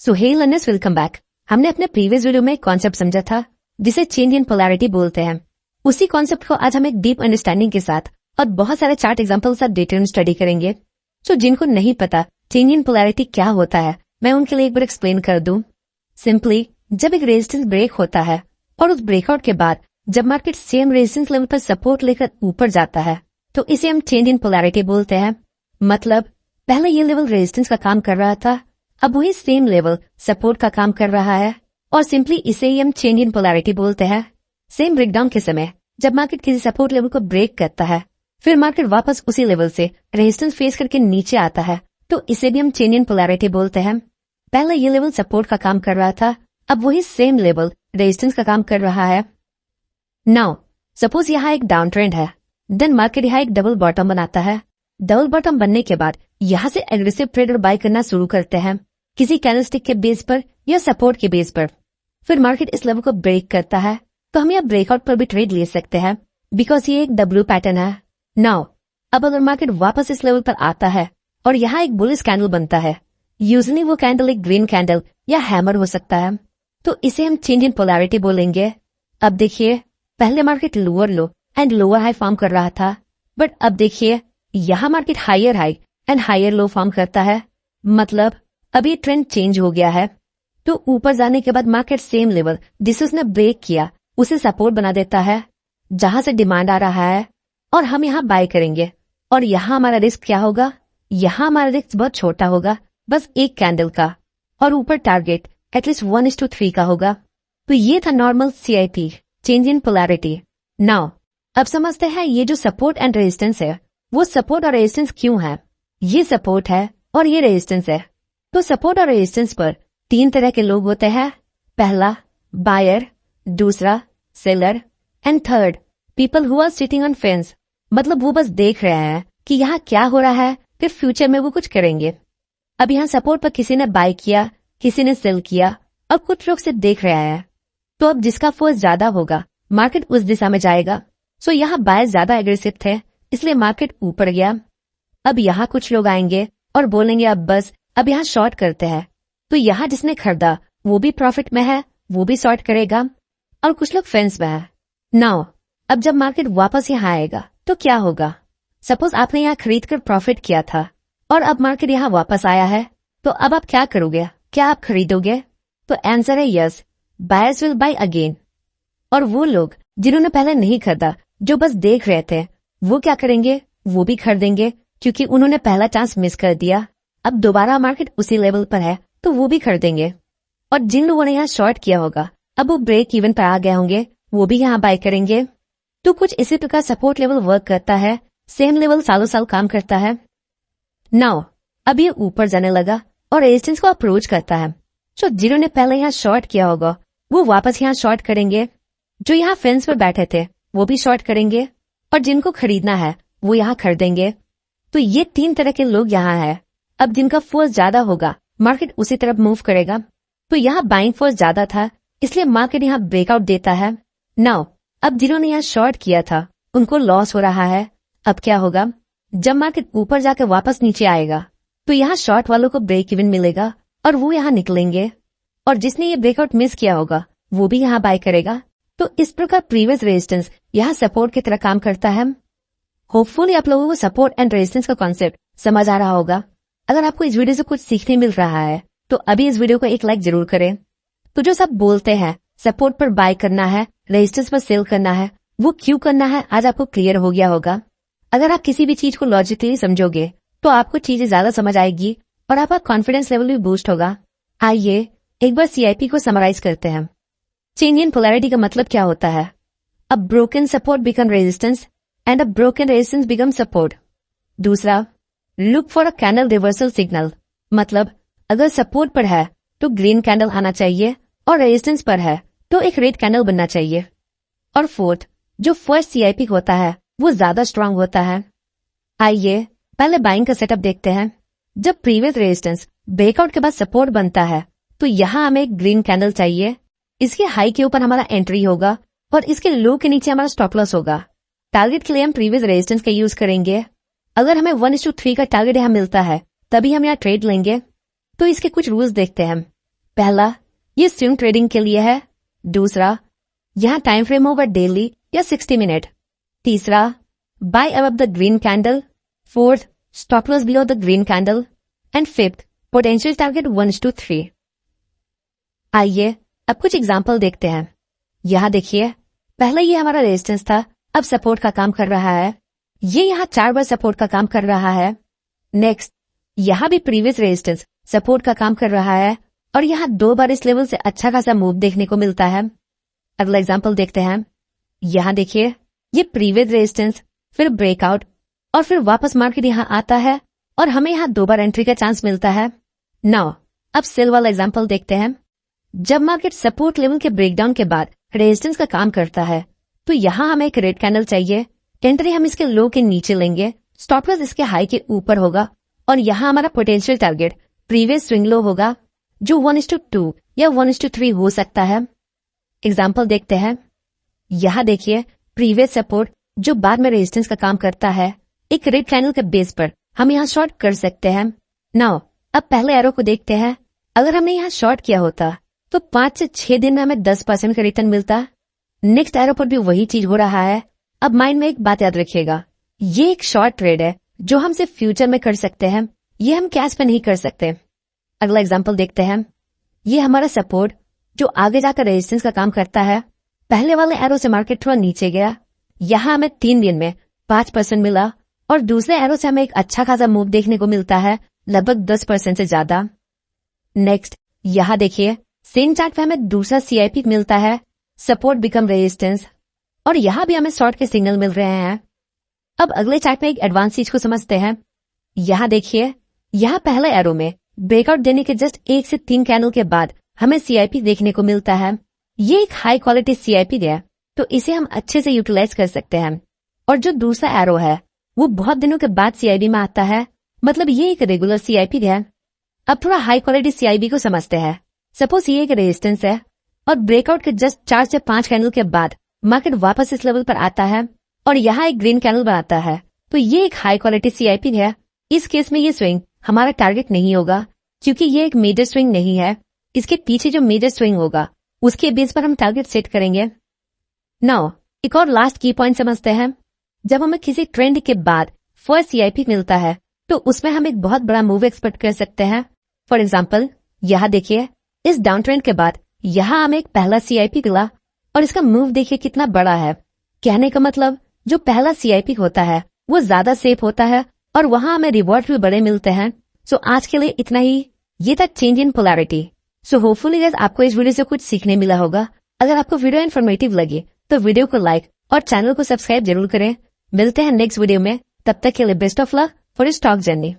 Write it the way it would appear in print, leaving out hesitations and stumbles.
सो हे learners, welcome back. हमने अपने previous video में एक कॉन्सेप्ट समझा था जिसे चेंज इन पोलैरिटी बोलते हैं। उसी कॉन्सेप्ट को आज हम एक डीप अंडरस्टैंडिंग के साथ और बहुत सारे चार्ट एग्जांपल के साथ डिटेल में स्टडी करेंगे। सो जिनको नहीं पता चेंज इन पोलैरिटी क्या होता है, मैं उनके लिए एक बार एक्सप्लेन कर दूं। सिंपली जब एक रेजिस्टेंस ब्रेक होता है और उस ब्रेकआउट के बाद जब मार्केट सेम रेजिस्टेंस लेवल पर सपोर्ट लेकर ऊपर जाता है तो इसे हम चेंज इन पोलैरिटी बोलते हैं। मतलब पहले ये लेवल रेजिस्टेंस का काम कर रहा था, अब वही सेम लेवल सपोर्ट का काम कर रहा है और सिंपली इसे ही हम चेंज इन पोलैरिटी बोलते हैं। सेम ब्रेकडाउन के समय जब मार्केट किसी सपोर्ट लेवल को ब्रेक करता है फिर मार्केट वापस उसी लेवल से रेजिस्टेंस फेस करके नीचे आता है तो इसे भी हम चेंज इन पोलैरिटी बोलते हैं। पहले ये लेवल सपोर्ट का काम कर रहा था, अब वही सेम लेवल रेजिस्टेंस का काम कर रहा है। नाउ सपोज यहाँ एक डाउन ट्रेंड है, देन मार्केट यहाँ एक डबल बॉटम बनाता है। डबल बॉटम बनने के बाद यहाँ से एग्रेसिव ट्रेड और बाय करना शुरू करते हैं किसी कैंडलस्टिक के बेस पर या सपोर्ट के बेस पर। फिर मार्केट इस लेवल को ब्रेक करता है तो हम यहाँ ब्रेकआउट पर भी ट्रेड ले सकते हैं बिकॉज ये एक डब्ल्यू पैटर्न है। नाउ अब अगर मार्केट वापस इस लेवल पर आता है और यहाँ एक बुलिश कैंडल बनता है, यूजुअली वो कैंडल एक ग्रीन कैंडल या हैमर हो सकता है, तो इसे हम चेंज इन पोलैरिटी बोलेंगे। अब देखिए पहले market lower low and lower high form कर रहा था, बट अब देखिए यहाँ market higher high and higher low form करता है। मतलब अब ये ट्रेंड चेंज हो गया है। तो ऊपर जाने के बाद मार्केट सेम लेवल जिसे उसने ब्रेक किया उसे सपोर्ट बना देता है जहां से डिमांड आ रहा है और हम यहाँ बाय करेंगे। और यहाँ हमारा रिस्क क्या होगा? यहाँ हमारा रिस्क बहुत छोटा होगा, बस एक कैंडल का, और ऊपर टारगेट एटलीस्ट 1:3 का होगा। तो ये था normal CIP, change in polarity. Now अब समझते हैं ये जो सपोर्ट एंड रेजिस्टेंस है वो सपोर्ट और रेजिस्टेंस क्यों है। ये सपोर्ट है और ये रेजिस्टेंस है। तो सपोर्ट और रेजिस्टेंस पर तीन तरह के लोग होते हैं। पहला बायर, दूसरा seller and third people who are sitting on fence. मतलब वो बस देख रहे हैं कि यहाँ क्या हो रहा है, फिर फ्यूचर में वो कुछ करेंगे। अब यहाँ सपोर्ट पर किसी ने बाय किया, किसी ने सेल किया और कुछ लोग सिर्फ देख रहे हैं। तो अब जिसका फोर्स ज्यादा होगा मार्केट उस दिशा में जाएगा। सो यहाँ बायर्स ज्यादा एग्रेसिव थे इसलिए मार्केट ऊपर गया। अब यहाँ कुछ लोग आएंगे और बोलेंगे अब यहाँ शॉर्ट करते हैं। तो यहाँ जिसने खरीदा वो भी प्रॉफिट में है, वो भी शॉर्ट करेगा और कुछ लोग फेंस में है। नाउ अब जब मार्केट वापस यहाँ आएगा तो क्या होगा? सपोज आपने यहाँ खरीद कर प्रॉफिट किया था और अब मार्केट यहाँ वापस आया है, तो अब आप क्या करोगे? क्या आप खरीदोगे? तो आंसर है yes, buyers will buy again. और वो लोग जिन्होंने पहले नहीं खरीदा, जो बस देख रहे थे, वो क्या करेंगे? वो भी खरीदेंगे क्योंकि उन्होंने पहला चांस मिस कर दिया। अब दोबारा मार्केट उसी लेवल पर है तो वो भी खरीदेंगे। और जिन लोगों ने यहाँ शॉर्ट किया होगा अब वो ब्रेक इवन पर आ गए होंगे, वो भी यहाँ बाय करेंगे। तो कुछ इसी प्रकार सपोर्ट लेवल वर्क करता है, सेम लेवल सालों साल काम करता है। नाउ अब ये ऊपर जाने लगा और रेजिस्टेंस को अप्रोच करता है। तो जिन्होंने पहले यहाँ शॉर्ट किया होगा वो वापस यहाँ शॉर्ट करेंगे, जो यहाँ फेंस पर बैठे थे वो भी शॉर्ट करेंगे और जिनको खरीदना है वो यहाँ खरीदेंगे। तो ये तीन तरह के लोग यहाँ है। अब जिनका फोर्स ज्यादा होगा मार्केट उसी तरफ मूव करेगा। तो यहाँ बाइंग फोर्स ज्यादा था इसलिए मार्केट यहाँ ब्रेकआउट देता है। नाउ अब जिन्होंने यहाँ शॉर्ट किया था उनको लॉस हो रहा है। अब क्या होगा? जब मार्केट ऊपर जाकर वापस नीचे आएगा तो यहाँ शॉर्ट वालों को ब्रेक इवन मिलेगा और वो यहाँ निकलेंगे और जिसने ये ब्रेकआउट मिस किया होगा वो भी यहाँ बाय करेगा। तो इस प्रकार प्रीवियस रेजिस्टेंस यहाँ सपोर्ट की तरह काम करता है। होपफुली आप लोगों को सपोर्ट एंड रेजिस्टेंस का कॉन्सेप्ट समझ आ रहा होगा। अगर आपको इस वीडियो से कुछ सीखने मिल रहा है तो अभी इस वीडियो को एक लाइक जरूर करें। तो जो सब बोलते हैं सपोर्ट पर बाय करना है, रेजिस्टेंस पर सेल करना है, वो क्यों करना है आज आपको क्लियर हो गया होगा। अगर आप किसी भी चीज को लॉजिकली समझोगे तो आपको चीजें ज्यादा समझ आएगी और आपका कॉन्फिडेंस लेवल भी बूस्ट होगा। आइए एक बार CIP को समराइज करते हैं। चेंज इन पोलैरिटी का मतलब क्या होता है? A broken support become resistance and a broken resistance become support. दूसरा, look for a candle reversal signal. मतलब अगर सपोर्ट पर है तो ग्रीन कैंडल आना चाहिए और रेजिस्टेंस पर है तो एक रेड कैंडल बनना चाहिए। और फोर्थ, जो फर्स्ट CIP होता है वो ज्यादा स्ट्रांग होता है। आइए पहले बाइंग का सेटअप देखते हैं। जब प्रीवियस रेजिस्टेंस ब्रेकआउट के बाद सपोर्ट बनता है तो यहाँ हमें एक ग्रीन कैंडल चाहिए। इसके हाई के ऊपर हमारा एंट्री होगा और इसके लो के नीचे हमारा स्टॉप लॉस होगा। टारगेट के लिए हम प्रीवियस रेजिस्टेंस का यूज करेंगे। अगर हमें 1:3 का टारगेट यहाँ मिलता है तभी हम यहाँ ट्रेड लेंगे। तो इसके कुछ रूल्स देखते हैं। पहला, ये स्विंग ट्रेडिंग के लिए है। दूसरा, यहाँ टाइम फ्रेम ओवर डेली या 60 मिनट। तीसरा, buy above the green candle. Fourth, stop loss below the green candle. And fifth, potential target 1-3। आइए अब कुछ एग्जाम्पल देखते हैं। यहाँ देखिए, पहले ये हमारा रेजिस्टेंस था, अब सपोर्ट का काम कर रहा है। ये यहाँ 4 बार सपोर्ट का काम कर रहा है। नेक्स्ट, यहाँ भी प्रीवियस रेजिस्टेंस सपोर्ट का काम कर रहा है और यहाँ 2 बार इस लेवल से अच्छा खासा मूव देखने को मिलता है। अगला एग्जाम्पल देखते हैं। यहाँ देखिए, ये प्रीवियस रेजिस्टेंस, फिर ब्रेकआउट और फिर वापस मार्केट यहाँ आता है और हमें यहाँ 2 बार एंट्री का चांस मिलता है। नाउ अब सेल वाला एग्जाम्पल देखते हैं। जब मार्केट सपोर्ट लेवल के ब्रेकडाउन के बाद रेजिस्टेंस का काम करता है तो यहाँ हमें एक रेड कैंडल चाहिए। एंट्री हम इसके लो के नीचे लेंगे, स्टॉप लॉस इसके हाई के ऊपर होगा और यहाँ हमारा potential target previous swing low होगा जो 1:2 या 1:3 हो सकता है। एग्जाम्पल देखते हैं। यहाँ देखिए, प्रीवियस सपोर्ट जो बाद में रेजिस्टेंस का काम करता है, एक रेड कैंडल के बेस पर हम यहाँ शॉर्ट कर सकते हैं। नाउ अब पहले एरो को देखते हैं। अगर हमने यहाँ शॉर्ट किया होता तो 5 से 6 दिन में हमें 10% का रिटर्न मिलता। नेक्स्ट एरो पर भी वही चीज हो रहा है। अब माइंड में एक बात याद रखिएगा, ये एक शॉर्ट ट्रेड है जो हम सिर्फ फ्यूचर में कर सकते हैं, ये हम कैश पे नहीं कर सकते। अगला एग्जांपल देखते हैं। ये हमारा सपोर्ट जो आगे जाकर रेजिस्टेंस का काम करता है। पहले वाले एरो से मार्केट थोड़ा नीचे गया, यहाँ हमें 3 दिन में 5% मिला और दूसरे एरो से हमें एक अच्छा खासा मूव देखने को मिलता है, लगभग 10% से ज्यादा। नेक्स्ट, यहाँ देखिए, सेम चार्ट पे हमें दूसरा CIP मिलता है, सपोर्ट बिकम रेजिस्टेंस, और यहाँ भी हमें शॉर्ट के सिग्नल मिल रहे हैं। अब अगले चार्ट में एक एडवांस चीज को समझते हैं। यहाँ देखिए, यहाँ पहले एरो में ब्रेकआउट देने के जस्ट 1 से 3 कैंडल के बाद हमें CIP देखने को मिलता है। ये एक हाई क्वालिटी CIP है, तो इसे हम अच्छे से यूटिलाइज कर सकते हैं। और जो दूसरा एरो है वो बहुत दिनों के बाद CIB में आता है, मतलब ये एक रेगुलर CIP है। अब थोड़ा हाई क्वालिटी CIB को समझते हैं। सपोज ये एक रेजिस्टेंस है और ब्रेकआउट के जस्ट 4 से 5 कैंडल के बाद मार्केट वापस इस लेवल पर आता है और यहाँ एक ग्रीन कैंडल बनाता है, तो ये एक हाई क्वालिटी CIP है। इस केस में ये स्विंग हमारा टारगेट नहीं होगा क्योंकि ये एक मेजर स्विंग नहीं है। इसके पीछे जो मेजर स्विंग होगा उसके बेस पर हम टारगेट सेट करेंगे। नाउ एक और लास्ट की पॉइंट समझते हैं। जब हमें किसी ट्रेंड के बाद फर्स्ट CIP मिलता है तो उसमें हम एक बहुत बड़ा मूव एक्सपेक्ट कर सकते हैं। फॉर एग्जाम्पल, यहाँ देखिए, इस डाउन ट्रेंड के बाद यहाँ हमें एक पहला CIP मिला और इसका मूव देखिए कितना बड़ा है। कहने का मतलब जो पहला CIP होता है वो ज्यादा सेफ होता है और वहां हमें रिवॉर्ड भी बड़े मिलते हैं। सो आज के लिए इतना ही। ये था change in polarity. So hopefully guys आपको इस वीडियो से कुछ सीखने मिला होगा। अगर आपको वीडियो इन्फॉर्मेटिव लगी तो वीडियो को लाइक और चैनल को सब्सक्राइब जरूर करें। मिलते हैं नेक्स्ट वीडियो में, तब तक के लिए best of luck for your stock journey.